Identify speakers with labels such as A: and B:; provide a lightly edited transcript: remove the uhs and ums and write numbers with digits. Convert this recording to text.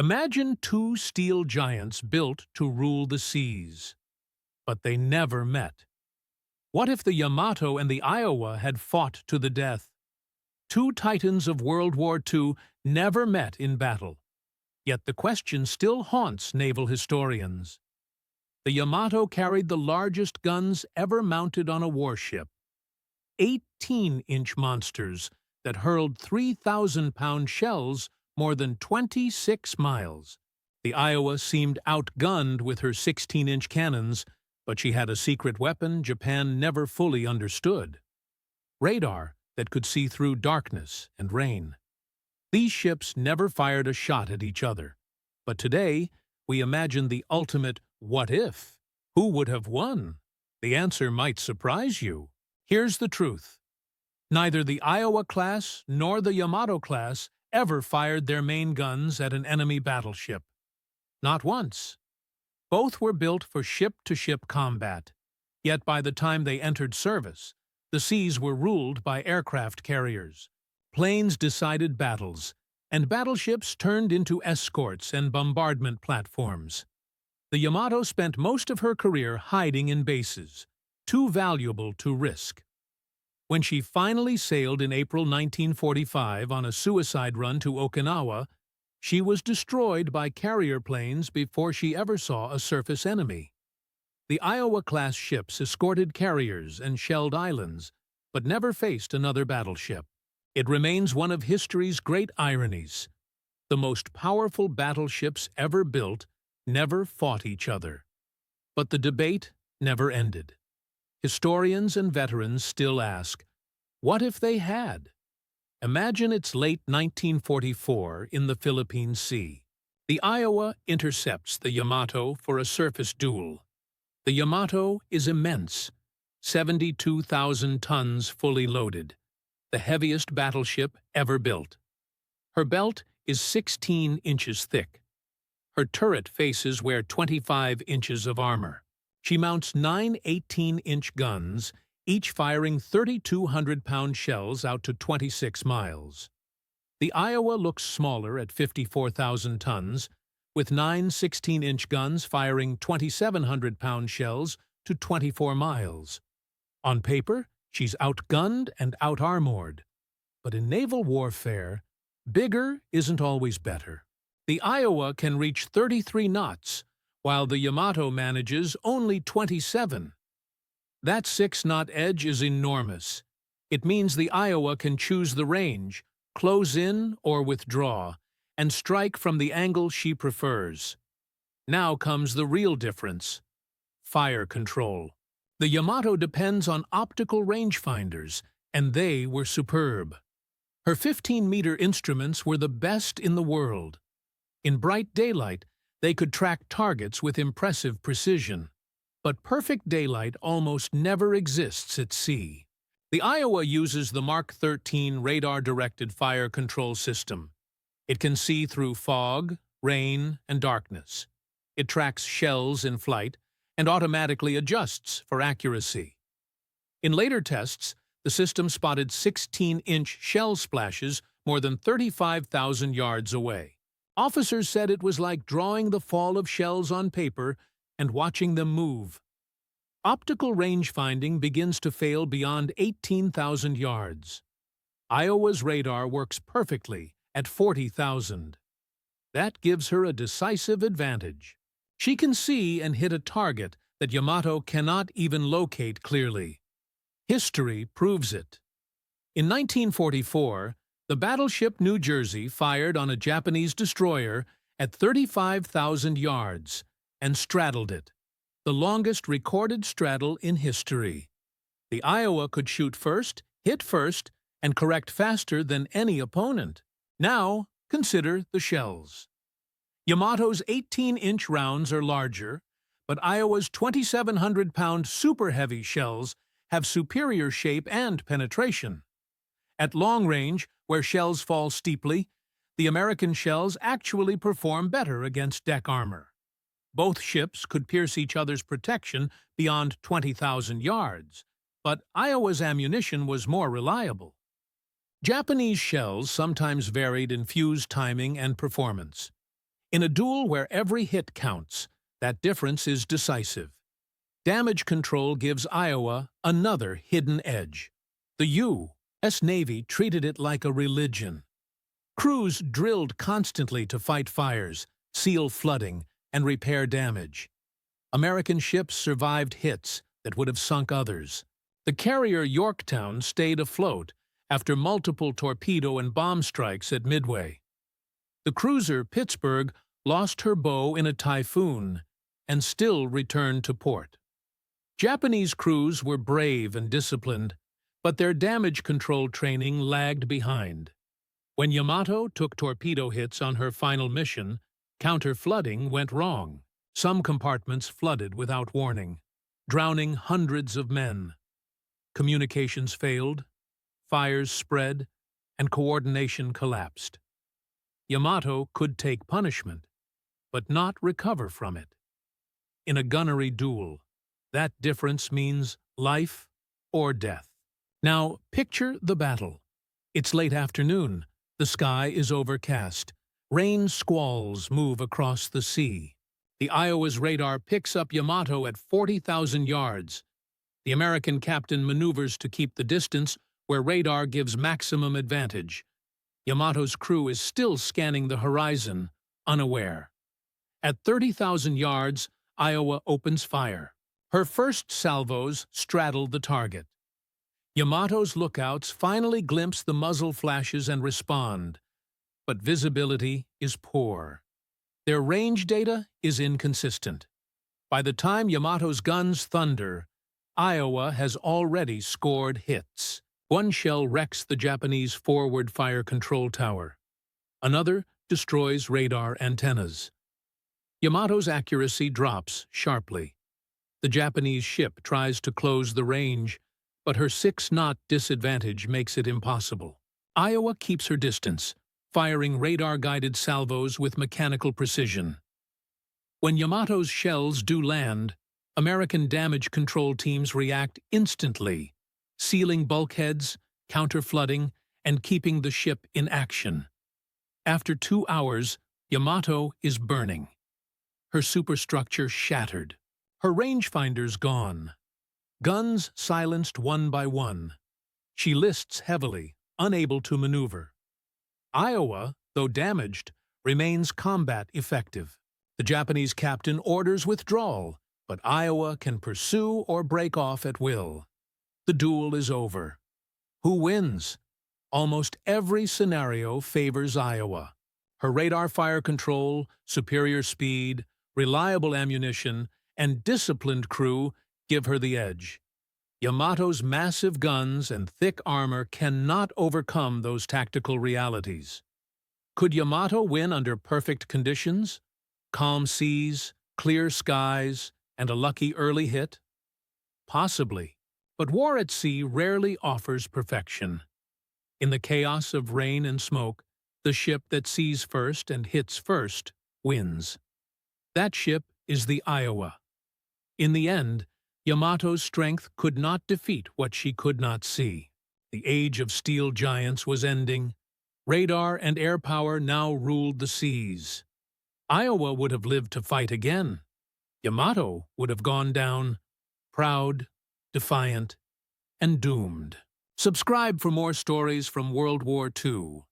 A: Imagine two steel giants built to rule the seas. But they never met. What if the Yamato and the Iowa had fought to the death? Two titans of World War II never met in battle. Yet the question still haunts naval historians. The Yamato carried the largest guns ever mounted on a warship. 18-inch monsters that hurled 3,000-pound shells more than 26 miles. The Iowa seemed outgunned with her 16-inch cannons, but she had a secret weapon Japan never fully understood: radar that could see through darkness and rain. These ships never fired a shot at each other. But today, we imagine the ultimate what if. Who would have won? The answer might surprise you. Here's the truth. Neither the Iowa class nor the Yamato class ever fired their main guns at an enemy battleship. Not once. Both were built for ship-to-ship combat. Yet by the time they entered service, the seas were ruled by aircraft carriers. Planes decided battles, and battleships turned into escorts and bombardment platforms. The Yamato spent most of her career hiding in bases, too valuable to risk. When she finally sailed in April 1945 on a suicide run to Okinawa, she was destroyed by carrier planes before she ever saw a surface enemy. The Iowa-class ships escorted carriers and shelled islands, but never faced another battleship. It remains one of history's great ironies. The most powerful battleships ever built never fought each other. But the debate never ended. Historians and veterans still ask, what if they had? Imagine it's late 1944 in the Philippine Sea. The Iowa intercepts the Yamato for a surface duel. The Yamato is immense, 72,000 tons fully loaded, the heaviest battleship ever built. Her belt is 16 inches thick. Her turret faces wear 25 inches of armor. She mounts 9 18-inch guns, each firing 3,200-pound shells out to 26 miles. The Iowa looks smaller at 54,000 tons, with 9 16-inch guns firing 2,700-pound shells to 24 miles. On paper, she's outgunned and out-armored. But in naval warfare, bigger isn't always better. The Iowa can reach 33 knots, while the Yamato manages only 27. That 6-knot edge is enormous. It means the Iowa can choose the range, close in or withdraw, and strike from the angle she prefers. Now comes the real difference: fire control. The Yamato depends on optical rangefinders, and they were superb. Her 15-meter instruments were the best in the world. In bright daylight, they could track targets with impressive precision. But perfect daylight almost never exists at sea. The Iowa uses the Mark 13 radar-directed fire control system. It can see through fog, rain, and darkness. It tracks shells in flight and automatically adjusts for accuracy. In later tests, the system spotted 16-inch shell splashes more than 35,000 yards away. Officers said it was like drawing the fall of shells on paper and watching them move. Optical range-finding begins to fail beyond 18,000 yards. Iowa's radar works perfectly at 40,000. That gives her a decisive advantage. She can see and hit a target that Yamato cannot even locate clearly. History proves it. In 1944, the battleship New Jersey fired on a Japanese destroyer at 35,000 yards and straddled it, the longest recorded straddle in history. The Iowa could shoot first, hit first, and correct faster than any opponent. Now, consider the shells. Yamato's 18-inch rounds are larger, but Iowa's 2,700-pound super-heavy shells have superior shape and penetration. At long range, where shells fall steeply, the American shells actually perform better against deck armor. Both ships could pierce each other's protection beyond 20,000 yards, but Iowa's ammunition was more reliable. Japanese shells sometimes varied in fuse timing and performance. In a duel where every hit counts, that difference is decisive. Damage control gives Iowa another hidden edge. The U.S. Navy treated it like a religion. Crews drilled constantly to fight fires, seal flooding, and repair damage. American ships survived hits that would have sunk others. The carrier Yorktown stayed afloat after multiple torpedo and bomb strikes at Midway. The cruiser Pittsburgh lost her bow in a typhoon and still returned to port. Japanese crews were brave and disciplined, but their damage control training lagged behind. When Yamato took torpedo hits on her final mission, counter-flooding went wrong. Some compartments flooded without warning, drowning hundreds of men. Communications failed, fires spread, and coordination collapsed. Yamato could take punishment, but not recover from it. In a gunnery duel, that difference means life or death. Now, picture the battle. It's late afternoon. The sky is overcast. Rain squalls move across the sea. The Iowa's radar picks up Yamato at 40,000 yards. The American captain maneuvers to keep the distance where radar gives maximum advantage. Yamato's crew is still scanning the horizon, unaware. At 30,000 yards, Iowa opens fire. Her first salvos straddle the target. Yamato's lookouts finally glimpse the muzzle flashes and respond, but visibility is poor. Their range data is inconsistent. By the time Yamato's guns thunder, Iowa has already scored hits. One shell wrecks the Japanese forward fire control tower. Another destroys radar antennas. Yamato's accuracy drops sharply. The Japanese ship tries to close the range, but her 6-knot disadvantage makes it impossible. Iowa keeps her distance, firing radar-guided salvos with mechanical precision. When Yamato's shells do land, American damage control teams react instantly, sealing bulkheads, counter-flooding, and keeping the ship in action. After 2 hours, Yamato is burning. Her superstructure shattered. Her rangefinders gone. Guns silenced one by one. She lists heavily, unable to maneuver. Iowa, though damaged, remains combat effective. The Japanese captain orders withdrawal, but Iowa can pursue or break off at will. The duel is over. Who wins? Almost every scenario favors Iowa. Her radar fire control, superior speed, reliable ammunition, and disciplined crew give her the edge. Yamato's massive guns and thick armor cannot overcome those tactical realities. Could Yamato win under perfect conditions? Calm seas, clear skies, and a lucky early hit? Possibly, but war at sea rarely offers perfection. In the chaos of rain and smoke, the ship that sees first and hits first wins. That ship is the Iowa. In the end, Yamato's strength could not defeat what she could not see. The age of steel giants was ending. Radar and air power now ruled the seas. Iowa would have lived to fight again. Yamato would have gone down proud, defiant, and doomed. Subscribe for more stories from World War II.